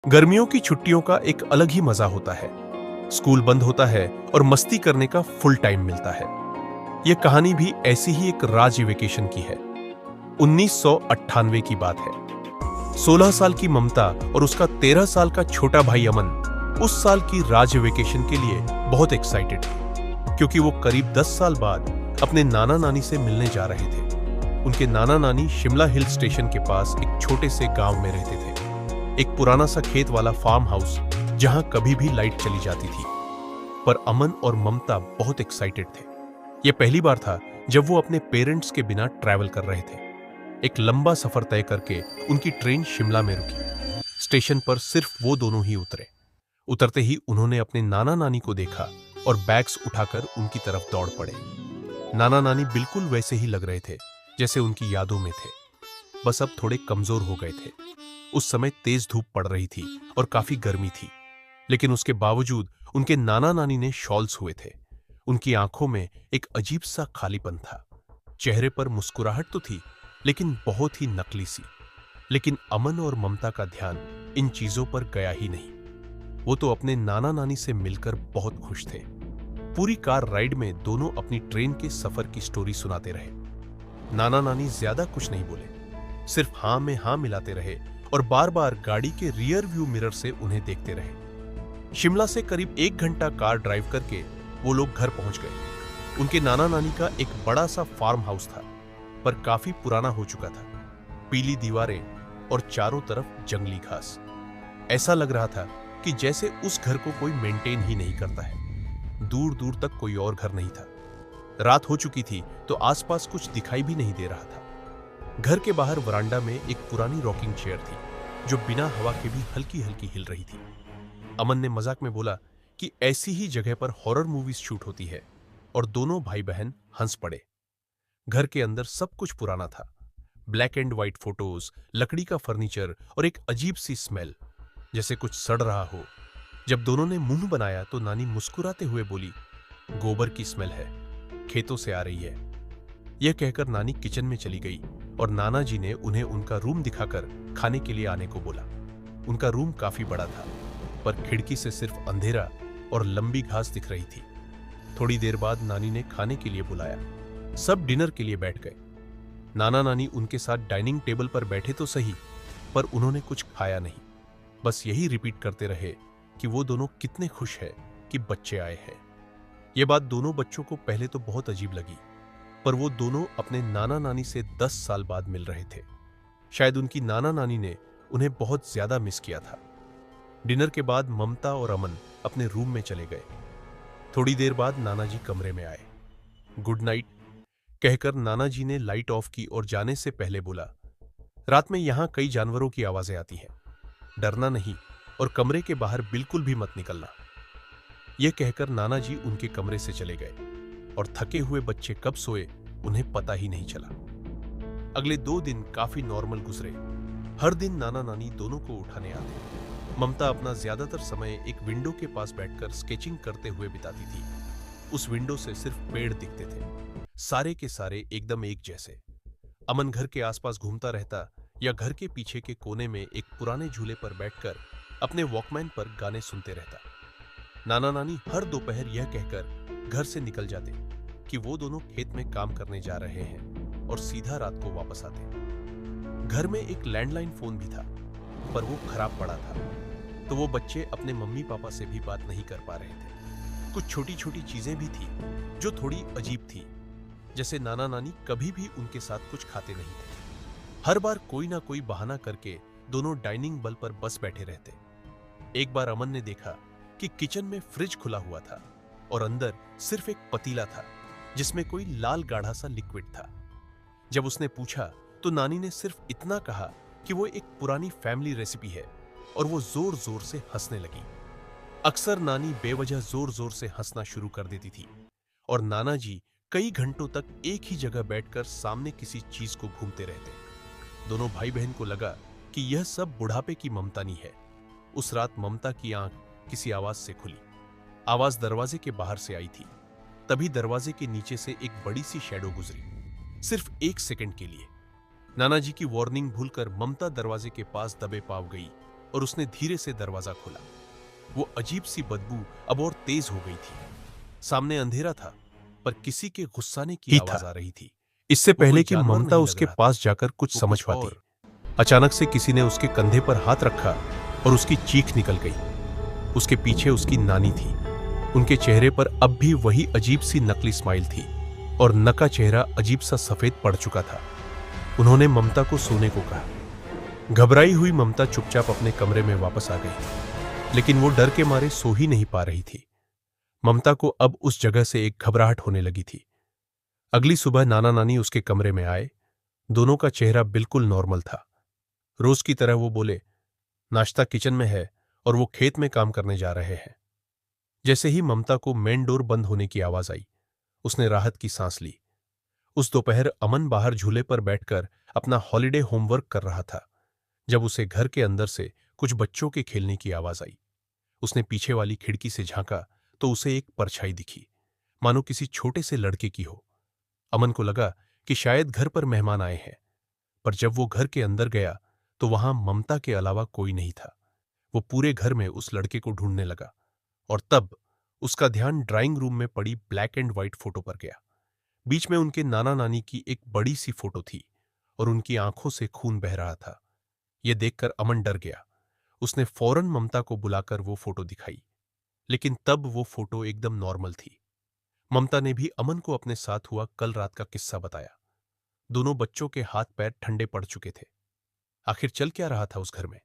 गर्मियों की छुट्टियों का एक अलग ही मजा होता है। स्कूल बंद होता है और मस्ती करने का फुल टाइम मिलता है। यह कहानी भी ऐसी ही एक राज्य वेकेशन की है। 1998 की बात है। 16 साल की ममता और उसका 13 साल का छोटा भाई अमन उस साल की राज्य वेकेशन के लिए बहुत एक्साइटेड थे, क्योंकि वो करीब 10 साल बाद अपने नाना नानी से मिलने जा रहे थे। उनके नाना नानी शिमला हिल स्टेशन के पास एक छोटे से गांव में रहते थे। एक पुराना सा खेत वाला फार्म हाउस जहां कभी भी लाइट चली जाती थी। पर अमन और ममता बहुत एक्साइटेड थे। यह पहली बार था जब वो अपने पेरेंट्स के बिना ट्रैवल कर रहे थे। एक लंबा सफर तय करके उनकी ट्रेन शिमला में रुकी। स्टेशन पर सिर्फ वो दोनों ही उतरे। उतरते ही उन्होंने अपने नाना नानी को देखा और बैग्स उठाकर उनकी तरफ दौड़ पड़े। नाना नानी बिल्कुल वैसे ही लग रहे थे जैसे उनकी यादों में थे, बस अब थोड़े कमजोर हो गए थे। उस समय तेज धूप पड़ रही थी और काफी गर्मी थी, लेकिन उसके बावजूद उनके नाना नानी ने शॉल्स हुए थे। उनकी आंखों में एक अजीब सा खालीपन था। चेहरे पर मुस्कुराहट तो थी, लेकिन बहुत ही नकली सी। लेकिन अमन और ममता का ध्यान इन चीजों पर गया ही नहीं। वो तो अपने नाना नानी से मिलकर बहुत खुश थे। पूरी कार राइड में दोनों अपनी ट्रेन के सफर की स्टोरी सुनाते रहे। नाना नानी ज्यादा कुछ नहीं बोले, सिर्फ हाँ में हाँ मिलाते रहे और बार बार गाड़ी के रियर व्यू मिरर से उन्हें देखते रहे। शिमला से करीब 1 घंटा कार ड्राइव करके वो लोग घर पहुंच गए। उनके नाना नानी का एक बड़ा सा फार्म हाउस था, पर काफी पुराना हो चुका था। पीली दीवारें और चारों तरफ जंगली घास। ऐसा लग रहा था कि जैसे उस घर को कोई मेंटेन ही नहीं करता है। दूर दूर तक कोई और घर नहीं था। रात हो चुकी थी तो आसपास कुछ दिखाई भी नहीं दे रहा था। घर के बाहर वरांडा में एक पुरानी रॉकिंग चेयर थी, जो बिना हवा के भी हल्की हल्की हिल रही थी। अमन ने मजाक में बोला कि ऐसी ही जगह पर हॉरर मूवीज शूट होती है, और दोनों भाई बहन हंस पड़े। घर के अंदर सब कुछ पुराना था। ब्लैक एंड व्हाइट फोटोज, लकड़ी का फर्नीचर और एक अजीब सी स्मेल, जैसे कुछ सड़ रहा हो। जब दोनों ने मुंह बनाया तो नानी मुस्कुराते हुए बोली, गोबर की स्मेल है, खेतों से आ रही है। यह कहकर नानी किचन में चली गई और नाना जी ने उन्हें उनका रूम दिखाकर खाने के लिए आने को बोला। उनका रूम काफी बड़ा था, पर खिड़की से सिर्फ अंधेरा और लंबी घास दिख रही थी। थोड़ी देर बाद नानी ने खाने के लिए बुलाया। सब डिनर के लिए बैठ गए। नाना नानी उनके साथ डाइनिंग टेबल पर बैठे तो सही, पर उन्होंने कुछ खाया नहीं। बस यही रिपीट करते रहे कि वो दोनों कितने खुश हैं कि बच्चे आए हैं। ये बात दोनों बच्चों को पहले तो बहुत अजीब लगी, पर वो दोनों अपने नाना नानी से 10 साल बाद मिल रहे थे। शायद उनकी नाना नानी ने उन्हें बहुत ज्यादा मिस किया था। डिनर के बाद ममता और अमन अपने रूम में चले गए। थोड़ी देर बाद नाना जी कमरे में आए। गुड नाइट कहकर नाना जी ने लाइट ऑफ की और जाने से पहले बोला, रात में यहां कई जानवरों की आवाजें आती हैं, डरना नहीं और कमरे के बाहर बिल्कुल भी मत निकलना। यह कहकर नाना जी उनके कमरे से चले गए, और थके हुए बच्चे कब सोए उन्हें पता ही नहीं चला। अगले 2 दिन काफी नॉर्मल गुजरे। हर दिन नाना नानी दोनों को उठाने आते। ममता अपना ज्यादातर समय एक विंडो के पास बैठकर स्केचिंग करते हुए बिताती थी। उस विंडो से सिर्फ पेड़ दिखते थे, सारे के सारे एकदम एक जैसे। अमन घर के आसपास घूमता रहता या घर के पीछे के कोने में एक पुराने झूले पर बैठकर अपने वॉकमैन पर गाने सुनते रहता। नाना नानी हर दोपहर यह कहकर घर से निकल जाते कि वो दोनों खेत में काम करने जा रहे हैं और सीधा रात को वापस आते। घर में एक लैंडलाइन फोन भी था, पर वो खराब पड़ा था, तो वो बच्चे अपने मम्मी पापा से भी बात नहीं कर पा रहे थे। कुछ छोटी छोटी चीजें भी थी जो थोड़ी अजीब थी, जैसे नाना नानी कभी भी उनके साथ कुछ खाते नहीं थे। हर बार कोई ना कोई बहाना करके दोनों डाइनिंग बल पर बस बैठे रहते। एक बार अमन ने देखा कि किचन में फ्रिज खुला हुआ था और अंदर सिर्फ एक पतीला था जिसमें कोई लाल गाढ़ा सा लिक्विड था। जब उसने पूछा तो नानी ने सिर्फ इतना कहा कि वो एक पुरानी फैमिली रेसिपी है, और वो जोर जोर से हंसने लगी। अक्सर नानी बेवजह जोर जोर से हंसना शुरू कर देती थी, और नाना जी कई घंटों तक एक ही जगह बैठकर सामने किसी चीज को घूमते रहते। दोनों भाई बहन को लगा कि यह सब बुढ़ापे की ममतानी है। उस रात ममता की आंख किसी आवाज से खुली। आवाज दरवाजे के बाहर से आई थी। तभी दरवाजे के नीचे से एक बड़ी सी शैडो गुजरी, सिर्फ 1 सेकंड के लिए। नाना जी की वार्निंग भूलकर ममता दरवाजे के पास दबे पाव गई और उसने धीरे से दरवाजा खोला। वो अजीब सी बदबू अब और तेज हो गई थी। सामने अंधेरा था, पर किसी के गुस्साने की आवाज आ रही थी। इससे पहले कि ममता उसके पास जाकर कुछ समझ पाती, अचानक से किसी ने उसके कंधे पर हाथ रखा और उसकी चीख निकल गई। उसके पीछे उसकी नानी थी। उनके चेहरे पर अब भी वही अजीब सी नकली स्माइल थी और न का चेहरा अजीब सा सफेद पड़ चुका था। उन्होंने ममता को सोने को कहा। घबराई हुई ममता चुपचाप अपने कमरे में वापस आ गई, लेकिन वो डर के मारे सो ही नहीं पा रही थी। ममता को अब उस जगह से एक घबराहट होने लगी थी। अगली सुबह नाना नानी उसके कमरे में आए। दोनों का चेहरा बिल्कुल नॉर्मल था। रोज की तरह वो बोले, नाश्ता किचन में है और वो खेत में काम करने जा रहे हैं। जैसे ही ममता को मेन डोर बंद होने की आवाज आई, उसने राहत की सांस ली। उस दोपहर अमन बाहर झूले पर बैठकर अपना हॉलिडे होमवर्क कर रहा था, जब उसे घर के अंदर से कुछ बच्चों के खेलने की आवाज आई। उसने पीछे वाली खिड़की से झांका तो उसे एक परछाई दिखी, मानो किसी छोटे से लड़के की हो। अमन को लगा कि शायद घर पर मेहमान आए हैं, पर जब वो घर के अंदर गया तो वहां ममता के अलावा कोई नहीं था। वो पूरे घर में उस लड़के को ढूंढने लगा और तब उसका ध्यान ड्राइंग रूम में पड़ी ब्लैक एंड व्हाइट फोटो पर गया। बीच में उनके नाना नानी की एक बड़ी सी फोटो थी और उनकी आंखों से खून बह रहा था। यह देखकर अमन डर गया। उसने फौरन ममता को बुलाकर वो फोटो दिखाई, लेकिन तब वो फोटो एकदम नॉर्मल थी। ममता ने भी अमन को अपने साथ हुआ कल रात का किस्सा बताया। दोनों बच्चों के हाथ पैर ठंडे पड़ चुके थे। आखिर चल क्या रहा था उस घर में?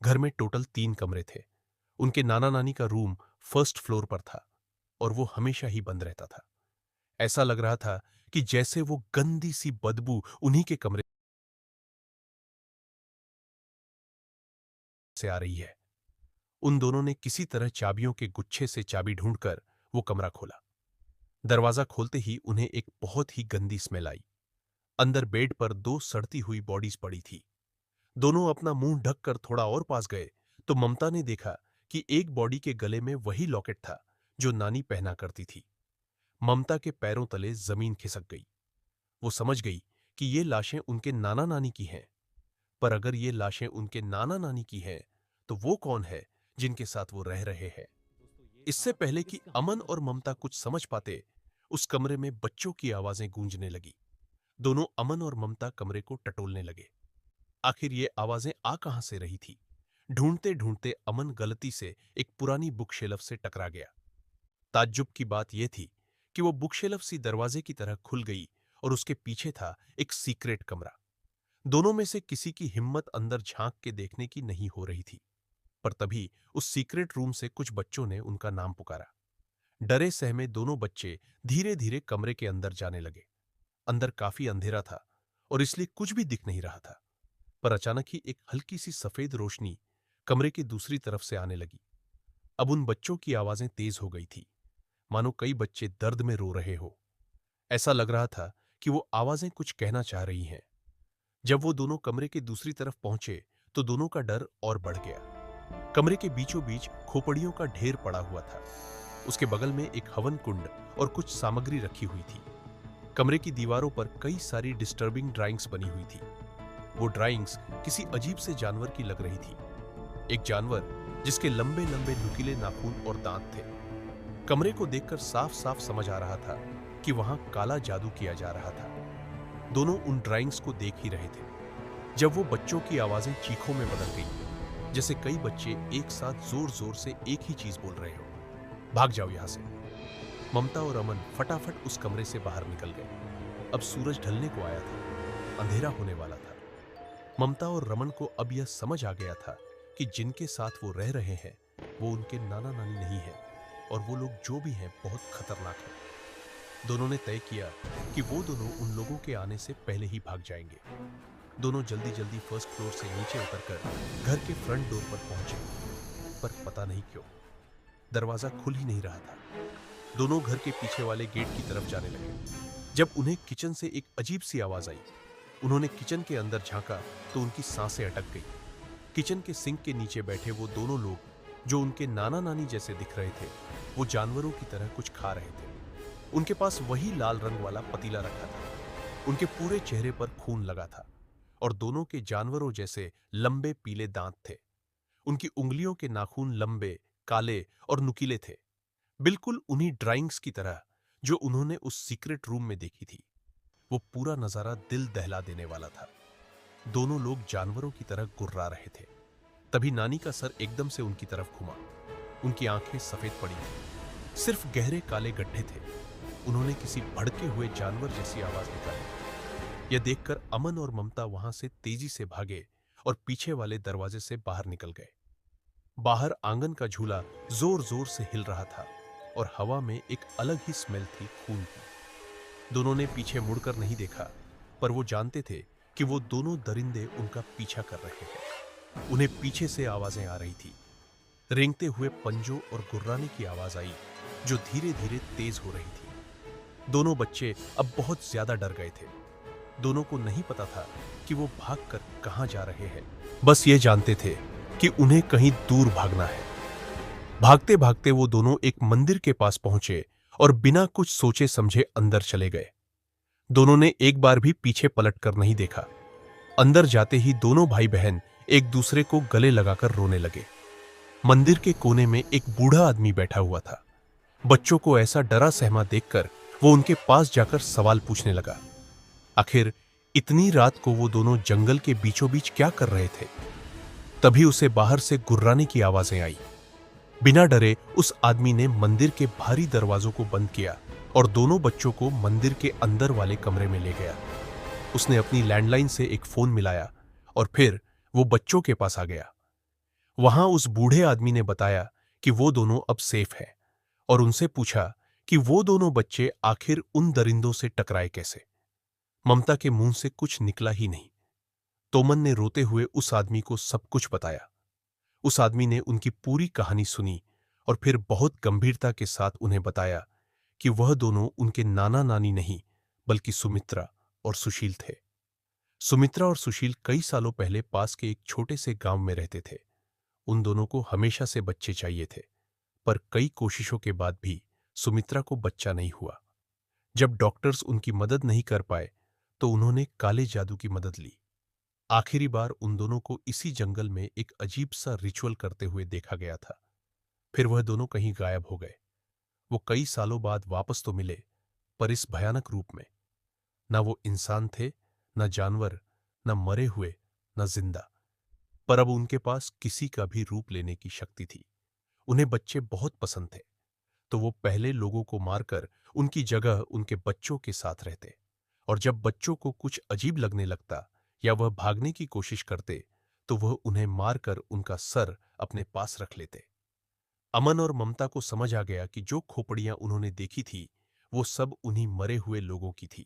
घर में टोटल 3 कमरे थे। उनके नाना नानी का रूम फर्स्ट फ्लोर पर था और वो हमेशा ही बंद रहता था। ऐसा लग रहा था कि जैसे वो गंदी सी बदबू उन्हीं के कमरे से आ रही है। उन दोनों ने किसी तरह चाबियों के गुच्छे से चाबी ढूंढकर वो कमरा खोला। दरवाजा खोलते ही उन्हें एक बहुत ही गंदी स्मेल आई। अंदर बेड पर 2 सड़ती हुई बॉडीज पड़ी थी। दोनों अपना मुंह ढककर थोड़ा और पास गए तो ममता ने देखा कि एक बॉडी के गले में वही लॉकेट था जो नानी पहना करती थी। ममता के पैरों तले जमीन खिसक गई। वो समझ गई कि ये लाशें उनके नाना नानी की हैं। पर अगर ये लाशें उनके नाना नानी की हैं, तो वो कौन है जिनके साथ वो रह रहे हैं? इससे पहले कि अमन और ममता कुछ समझ पाते, उस कमरे में बच्चों की आवाजें गूंजने लगी। दोनों अमन और ममता कमरे को टटोलने लगे। आखिर ये आवाजें आ कहां से रही थी? ढूंढते ढूंढते अमन गलती से एक पुरानी बुक शेल्फ से टकरा गया। ताज्जुब की बात यह थी कि वो बुक शेल्फ सी दरवाजे की तरह खुल गई और उसके पीछे था एक सीक्रेट कमरा। दोनों में से किसी की हिम्मत अंदर झांक के देखने की नहीं हो रही थी, पर तभी उस सीक्रेट रूम से कुछ बच्चों ने उनका नाम पुकारा। डरे सहमे दोनों बच्चे धीरे धीरे कमरे के अंदर जाने लगे। अंदर काफी अंधेरा था और इसलिए कुछ भी दिख नहीं रहा था, पर अचानक ही एक हल्की सी सफेद रोशनी कमरे की दूसरी तरफ से आने लगी। अब उन बच्चों की आवाजें तेज हो गई थी, मानो कई बच्चे दर्द में रो रहे हो। ऐसा लग रहा था कि वो आवाजें कुछ कहना चाह रही हैं। जब वो दोनों कमरे के दूसरी तरफ पहुंचे तो दोनों का डर और बढ़ गया। कमरे के बीचों बीच खोपड़ियों का ढेर पड़ा हुआ था। उसके बगल में एक हवन कुंड और कुछ सामग्री रखी हुई थी। कमरे की दीवारों पर कई सारी डिस्टर्बिंग ड्राइंग्स बनी हुई थी। वो ड्राइंग्स किसी अजीब से जानवर की लग रही थी। एक जानवर जिसके लंबे लंबे नुकीले नाखून और दांत थे। कमरे को देखकर साफ साफ समझ आ रहा था कि वहां काला जादू किया जा रहा था। दोनों उन ड्राइंग्स को देख ही रहे थे जब वो बच्चों की आवाजें चीखों में बदल गई, जैसे कई बच्चे एक साथ जोर जोर से एक ही चीज बोल रहे हो, भाग जाओ यहां से। ममता और अमन फटाफट उस कमरे से बाहर निकल गए। अब सूरज ढलने को आया था, अंधेरा होने वाला था। ममता और रमन को अब यह समझ आ गया था कि जिनके साथ वो रह रहे हैं वो उनके नाना नानी नहीं है और वो लोग जो भी हैं बहुत खतरनाक हैं। दोनों ने तय किया कि वो दोनों उन लोगों के आने से पहले ही भाग जाएंगे। दोनों जल्दी जल्दी फर्स्ट फ्लोर से नीचे उतरकर घर के फ्रंट डोर पर पहुंचे, पर पता नहीं क्यों दरवाजा खुल ही नहीं रहा था। दोनों घर के पीछे वाले गेट की तरफ जाने लगे। जब उन्हें किचन से एक अजीब सी आवाज आई, उन्होंने किचन के अंदर झांका तो उनकी सांसें अटक गई। किचन के सिंक के नीचे बैठे वो दोनों लोग जो उनके नाना नानी जैसे दिख रहे थे, वो जानवरों की तरह कुछ खा रहे थे। उनके पास वही लाल रंग वाला पतीला रखा था। उनके पूरे चेहरे पर खून लगा था और दोनों के जानवरों जैसे लंबे पीले दांत थे। उनकी उंगलियों के नाखून लंबे, काले और नुकीले थे, बिल्कुल उन्हीं ड्राइंग्स की तरह जो उन्होंने उस सीक्रेट रूम में देखी थी। वो पूरा नजारा दिल दहला देने वाला था। दोनों लोग जानवरों की तरह गुर्रा रहे थे। तभी नानी का सर एकदम से उनकी तरफ घुमा। उनकी आंखें सफेद पड़ी थी, सिर्फ गहरे काले गड्ढे थे। उन्होंने किसी भड़के हुए जानवर जैसी आवाज निकाली। यह देखकर अमन और ममता वहां से तेजी से भागे और पीछे वाले दरवाजे से बाहर निकल गए। बाहर आंगन का झूला जोर जोर से हिल रहा था और हवा में एक अलग ही स्मेल थी, खून की। दोनों ने पीछे मुड़कर नहीं देखा, पर वो जानते थे कि वो दोनों दरिंदे उनका पीछा कर रहे हैं। उन्हें पीछे से आवाजें आ रही थी, रेंगते हुए पंजों और गुर्राने की आवाज आई जो धीरे धीरे तेज हो रही थी। दोनों बच्चे अब बहुत ज्यादा डर गए थे। दोनों को नहीं पता था कि वो भागकर कहां जा रहे हैं, बस ये जानते थे कि उन्हें कहीं दूर भागना है। भागते भागते वो दोनों एक मंदिर के पास पहुंचे और बिना कुछ सोचे समझे अंदर चले गए। दोनों ने एक बार भी पीछे पलटकर नहीं देखा। अंदर जाते ही दोनों भाई बहन एक दूसरे को गले लगाकर रोने लगे। मंदिर के कोने में एक बूढ़ा आदमी बैठा हुआ था। बच्चों को ऐसा डरा सहमा देखकर वो उनके पास जाकर सवाल पूछने लगा। आखिर इतनी रात को वो दोनों जंगल के बीचों बीच क्या कर रहे थे? तभी उसे बाहर से गुर्राने की आवाजें आई। बिना डरे उस आदमी ने मंदिर के भारी दरवाजों को बंद किया और दोनों बच्चों को मंदिर के अंदर वाले कमरे में ले गया। उसने अपनी लैंडलाइन से एक फोन मिलाया और फिर वो बच्चों के पास आ गया। वहां उस बूढ़े आदमी ने बताया कि वो दोनों अब सेफ हैं और उनसे पूछा कि वो दोनों बच्चे आखिर उन दरिंदों से टकराए कैसे। ममता के मुंह से कुछ निकला ही नहीं। तोमन ने रोते हुए उस आदमी को सब कुछ बताया। उस आदमी ने उनकी पूरी कहानी सुनी और फिर बहुत गंभीरता के साथ उन्हें बताया कि वह दोनों उनके नाना नानी नहीं बल्कि सुमित्रा और सुशील थे। सुमित्रा और सुशील कई सालों पहले पास के एक छोटे से गांव में रहते थे। उन दोनों को हमेशा से बच्चे चाहिए थे, पर कई कोशिशों के बाद भी सुमित्रा को बच्चा नहीं हुआ। जब डॉक्टर्स उनकी मदद नहीं कर पाए तो उन्होंने काले जादू की मदद ली। आखिरी बार उन दोनों को इसी जंगल में एक अजीब सा रिचुअल करते हुए देखा गया था। फिर वह दोनों कहीं गायब हो गए। वो कई सालों बाद वापस तो मिले, पर इस भयानक रूप में। न वो इंसान थे, न जानवर, न मरे हुए, न जिंदा। पर अब उनके पास किसी का भी रूप लेने की शक्ति थी। उन्हें बच्चे बहुत पसंद थे, तो वो पहले लोगों को मारकर उनकी जगह उनके बच्चों के साथ रहते। और जब बच्चों को कुछ अजीब लगने लगता या वह भागने की कोशिश करते तो वह उन्हें मारकर उनका सर अपने पास रख लेते। अमन और ममता को समझ आ गया कि जो खोपड़ियां उन्होंने देखी थी वो सब उन्हीं मरे हुए लोगों की थी।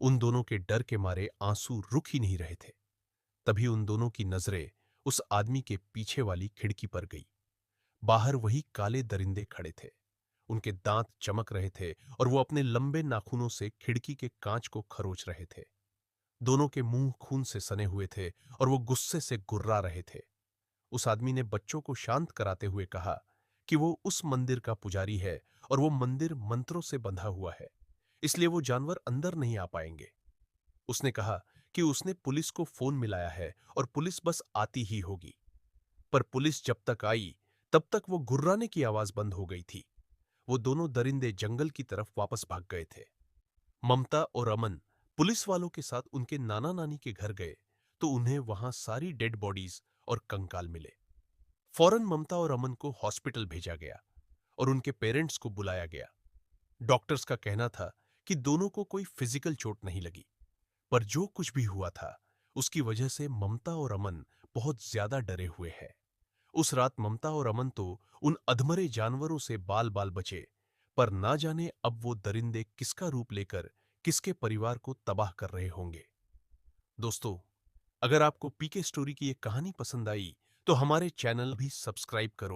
उन दोनों के डर के मारे आंसू रुक ही नहीं रहे थे। तभी उन दोनों की नजरें उस आदमी के पीछे वाली खिड़की पर गई। बाहर वही काले दरिंदे खड़े थे। उनके दांत चमक रहे थे और वो अपने लंबे नाखूनों से खिड़की के कांच को खरोच रहे थे। दोनों के मुंह खून से सने हुए थे और वो गुस्से से गुर्रा रहे थे। उस आदमी ने बच्चों को शांत कराते हुए कहा कि वो उस मंदिर का पुजारी है और वो मंदिर मंत्रों से बंधा हुआ है, इसलिए वो जानवर अंदर नहीं आ पाएंगे। उसने कहा कि उसने पुलिस को फोन मिलाया है और पुलिस बस आती ही होगी। पर पुलिस जब तक आई तब तक वो गुर्राने की आवाज बंद हो गई थी। वो दोनों दरिंदे जंगल की तरफ वापस भाग गए थे। ममता और अमन पुलिस वालों के साथ उनके नाना नानी के घर गए तो उन्हें वहां सारी डेड बॉडीज और कंकाल मिले। फौरन ममता और अमन को हॉस्पिटल भेजा गया और उनके पेरेंट्स को बुलाया गया। डॉक्टर्स का कहना था कि दोनों को कोई फिजिकल चोट नहीं लगी, पर जो कुछ भी हुआ था उसकी वजह से ममता और अमन बहुत ज्यादा डरे हुए हैं। उस रात ममता और अमन तो उन अधमरे जानवरों से बाल बाल बचे, पर ना जाने अब वो दरिंदे किसका रूप लेकर किसके परिवार को तबाह कर रहे होंगे। दोस्तों, अगर आपको पीके स्टोरी की ये कहानी पसंद आई तो हमारे चैनल भी सब्सक्राइब करो।